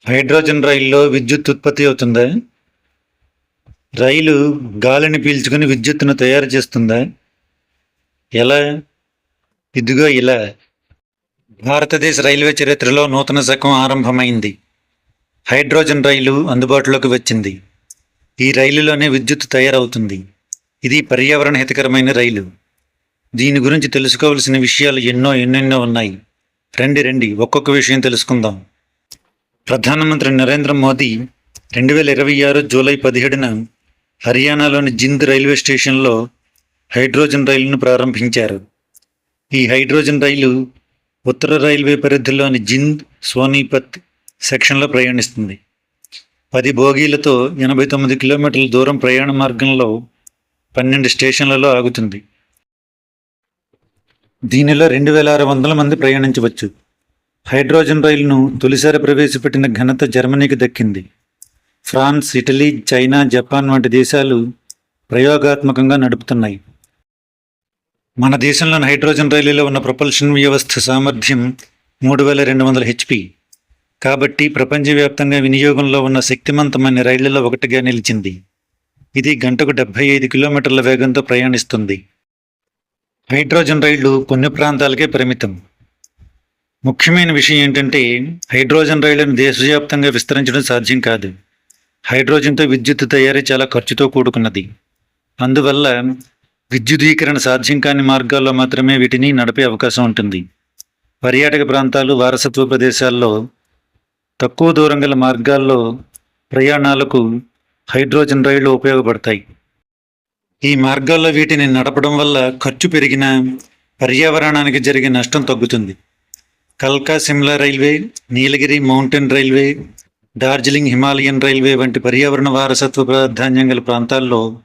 Hydrogen రైల్లో విద్యుత్ ఉత్పత్తి అవుతుందా? రైలు గాలిని పీల్చుకుని విద్యుత్తును తయారు చేస్తుందా? ఎలా? ఇదిగో ఇలా. భారతదేశ రైల్వే చరిత్రలో నూతన శకం ఆరంభమైంది. హైడ్రోజన్ రైలు అందుబాటులోకి వచ్చింది. ఈ రైలులోనే విద్యుత్ తయారవుతుంది. ఇది పర్యావరణ హితకరమైన రైలు. దీని గురించి తెలుసుకోవలసిన విషయాలు ఎన్నెన్నో ఉన్నాయి. రండి ఒక్కొక్క విషయం తెలుసుకుందాం. ప్రధానమంత్రి నరేంద్ర మోదీ 2026 జూలై 17న హర్యానాలోని జింద్ రైల్వే స్టేషన్లో హైడ్రోజన్ రైలును ప్రారంభించారు. ఈ హైడ్రోజన్ రైలు ఉత్తర రైల్వే పరిధిలోని జింద్ సోనీపత్ సెక్షన్లో ప్రయాణిస్తుంది. 10 బోగీలతో 89 కిలోమీటర్ల దూరం ప్రయాణ మార్గంలో 12 స్టేషన్లలో ఆగుతుంది. దీనిలో 2600 మంది ప్రయాణించవచ్చు. హైడ్రోజన్ రైలును తొలిసారి ప్రవేశపెట్టిన ఘనత జర్మనీకి దక్కింది. ఫ్రాన్స్, ఇటలీ, చైనా, జపాన్ వంటి దేశాలు ప్రయోగాత్మకంగా నడుపుతున్నాయి. మన దేశంలోని హైడ్రోజన్ రైలులో ఉన్న ప్రొపల్షన్ వ్యవస్థ సామర్థ్యం 3200 HP. కాబట్టి ప్రపంచవ్యాప్తంగా వినియోగంలో ఉన్న శక్తివంతమైన రైళ్లలో ఒకటిగా నిలిచింది. ఇది గంటకు 75 కిలోమీటర్ల వేగంతో ప్రయాణిస్తుంది. హైడ్రోజన్ రైళ్లు కొన్ని ప్రాంతాలకే పరిమితం. ముఖ్యమైన విషయం ఏంటంటే హైడ్రోజన్ రైళ్లను దేశవ్యాప్తంగా విస్తరించడం సాధ్యం కాదు. హైడ్రోజన్తో విద్యుత్ తయారీ చాలా ఖర్చుతో కూడుకున్నది. అందువల్ల విద్యుదీకరణ సాధ్యం కాని మార్గాల్లో మాత్రమే వీటిని నడిపే అవకాశం ఉంటుంది. పర్యాటక ప్రాంతాలు, వారసత్వ ప్రదేశాల్లో, తక్కువ దూరం గల మార్గాల్లో ప్రయాణాలకు హైడ్రోజన్ రైళ్లు ఉపయోగపడతాయి. ఈ మార్గాల్లో వీటిని నడపడం వల్ల ఖర్చు పెరిగినా పర్యావరణానికి జరిగే నష్టం తగ్గుతుంది. కల్కా Shimla railway, Nilgiri mountain railway, Darjeeling Himalayan railway వంటి పర్యావరణ వారసత్వ ప్రాధాన్యం గల ప్రాంతాల్లో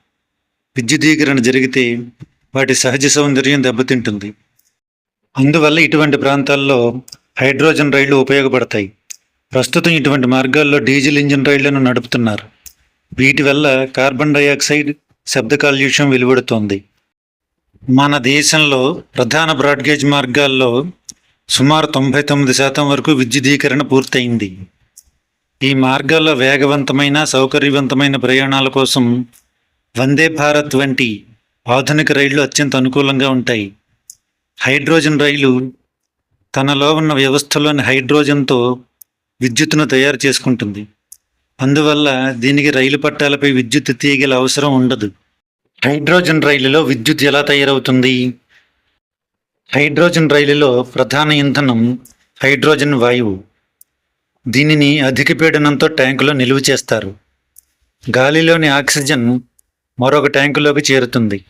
విద్యుదీకరణ జరిగితే వాటి సహజ సౌందర్యం దెబ్బతింటుంది. అందువల్ల ఇటువంటి ప్రాంతాల్లో హైడ్రోజన్ రైళ్లు ఉపయోగపడతాయి. ప్రస్తుతం ఇటువంటి మార్గాల్లో డీజిల్ ఇంజిన్ రైళ్లను నడుపుతున్నారు. వీటి వల్ల కార్బన్ డయాక్సైడ్, శబ్ద కాలుష్యం వెలువడుతోంది. మన దేశంలో ప్రధాన బ్రాడ్గేజ్ మార్గాల్లో సుమారు 99% వరకు విద్యుదీకరణ పూర్తయింది. ఈ మార్గాల్లో వేగవంతమైన, సౌకర్యవంతమైన ప్రయాణాల కోసం వందే భారత్ వంటి ఆధునిక రైళ్లు అత్యంత అనుకూలంగా ఉంటాయి. హైడ్రోజన్ రైలు తనలో ఉన్న వ్యవస్థలోని హైడ్రోజన్తో విద్యుత్తును తయారు చేసుకుంటుంది. అందువల్ల దీనికి రైలు పట్టాలపై విద్యుత్ తీగల అవసరం ఉండదు. హైడ్రోజన్ రైలులో విద్యుత్ ఎలా తయారవుతుంది? హైడ్రోజన్ రైలులో ప్రధాన ఇంధనం హైడ్రోజన్ వాయువు. దీనిని అధిక పీడనంతో ట్యాంకులో నిలువ చేస్తారు. గాలిలోని ఆక్సిజన్ మరొక ట్యాంకులోకి చేరుతుంది.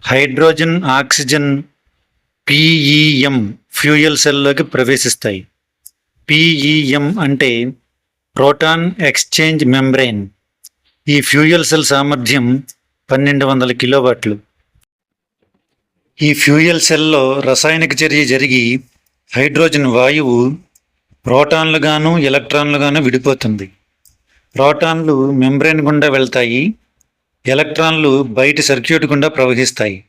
హైడ్రోజన్, ఆక్సిజన్ PEM ఫ్యూయల్ సెల్లోకి ప్రవేశిస్తాయి. PEM అంటే ప్రోటాన్ ఎక్స్చేంజ్ మెంబ్రెయిన్. ఈ ఫ్యూయల్ సెల్ సామర్థ్యం 1200 కిలోవాట్లు. ఈ ఫ్యూయల్ సెల్లో రసాయనిక చర్య జరిగి హైడ్రోజన్ వాయువు ప్రోటాన్లుగాను, ఎలక్ట్రాన్లుగాను విడిపోతుంది. ప్రోటాన్లు మెంబ్రెయిన్ గుండా వెళ్తాయి. ఎలక్ట్రాన్లు బయటి సర్క్యూట్ గుండా ప్రవహిస్తాయి.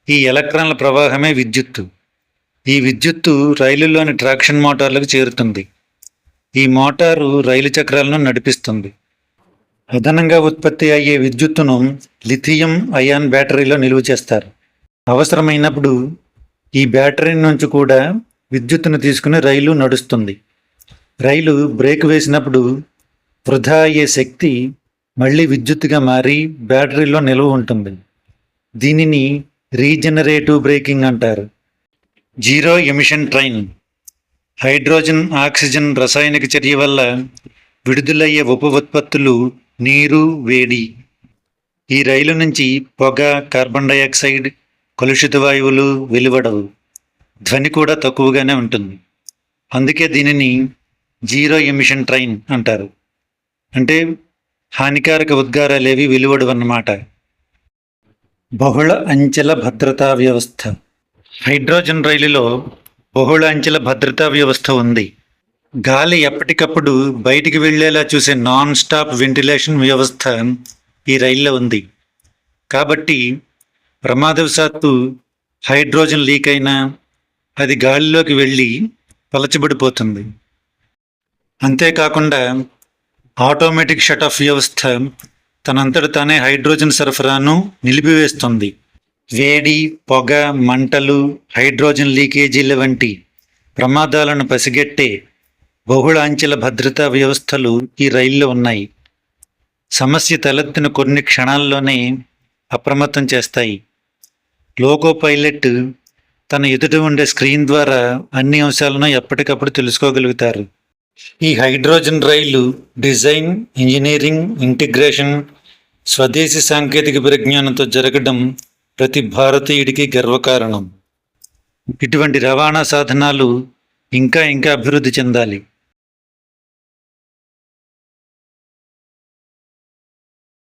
ఈ ఎలక్ట్రాన్ల ప్రవాహమే విద్యుత్తు. ఈ విద్యుత్తు రైలులోని ట్రాక్షన్ మోటార్లకు చేరుతుంది. ఈ మోటారు రైలు చక్రాలను నడిపిస్తుంది. అదనంగా ఉత్పత్తి అయ్యే విద్యుత్తును లిథియం అయాన్ బ్యాటరీలో నిల్వ చేస్తారు. అవసరమైనప్పుడు ఈ బ్యాటరీ నుంచి కూడా విద్యుత్తును తీసుకుని రైలు నడుస్తుంది. రైలు బ్రేక్ వేసినప్పుడు వృధా అయ్యే శక్తి మళ్ళీ విద్యుత్తుగా మారి బ్యాటరీలో నిల్వ ఉంటుంది. దీనిని రీజనరేటివ్ బ్రేకింగ్ అంటారు. Zero emission train. Hydrogen, oxygen రసాయనిక చర్య వల్ల విడుదలయ్యే ఉప ఉత్పత్తులు నీరు, వేడి. ఈ రైలు నుంచి పొగ, కార్బన్ డయాక్సైడ్, కలుషిత వాయువులు వెలువడవు. ధ్వని కూడా తక్కువగానే ఉంటుంది. అందుకే దీనిని జీరో ఎమిషన్ ట్రైన్ అంటారు. అంటే హానికారక ఉద్గారాలేవి వెలువడవు అన్నమాట. బహుళ అంచెల భద్రతా వ్యవస్థ. హైడ్రోజన్ రైలులో బహుళ అంచెల భద్రతా వ్యవస్థ ఉంది. గాలి ఎప్పటికప్పుడు బయటికి వెళ్లేలా చూసే నాన్ స్టాప్ వెంటిలేషన్ వ్యవస్థ ఈ రైల్లో ఉంది. కాబట్టి ప్రమాదవశాత్తు హైడ్రోజన్ లీక్ అయినా అది గాలిలోకి వెళ్ళి పలచబడిపోతుంది. అంతేకాకుండా ఆటోమేటిక్ షట్ ఆఫ్ వ్యవస్థ తనంతట తానే హైడ్రోజన్ సరఫరాను నిలిపివేస్తుంది. వేడి, పొగ, మంటలు, హైడ్రోజన్ లీకేజీల వంటి ప్రమాదాలను పసిగట్టే బహుళ అంచెల భద్రతా వ్యవస్థలు ఈ రైల్లో ఉన్నాయి. సమస్య తలెత్తిన కొన్ని క్షణాల్లోనే అప్రమత్తం చేస్తాయి. లోకో పైలట్ తన ఎదుట ఉండే స్క్రీన్ ద్వారా అన్ని అంశాలను ఎప్పటికప్పుడు తెలుసుకోగలుగుతారు. ఈ హైడ్రోజన్ రైలు డిజైన్, ఇంజనీరింగ్, ఇంటిగ్రేషన్ స్వదేశీ సాంకేతిక పరిజ్ఞానంతో జరగడం ప్రతి భారతీయుడికి గర్వకారణం. ఇటువంటి రవాణా సాధనాలు ఇంకా అభివృద్ధి చెందాలి.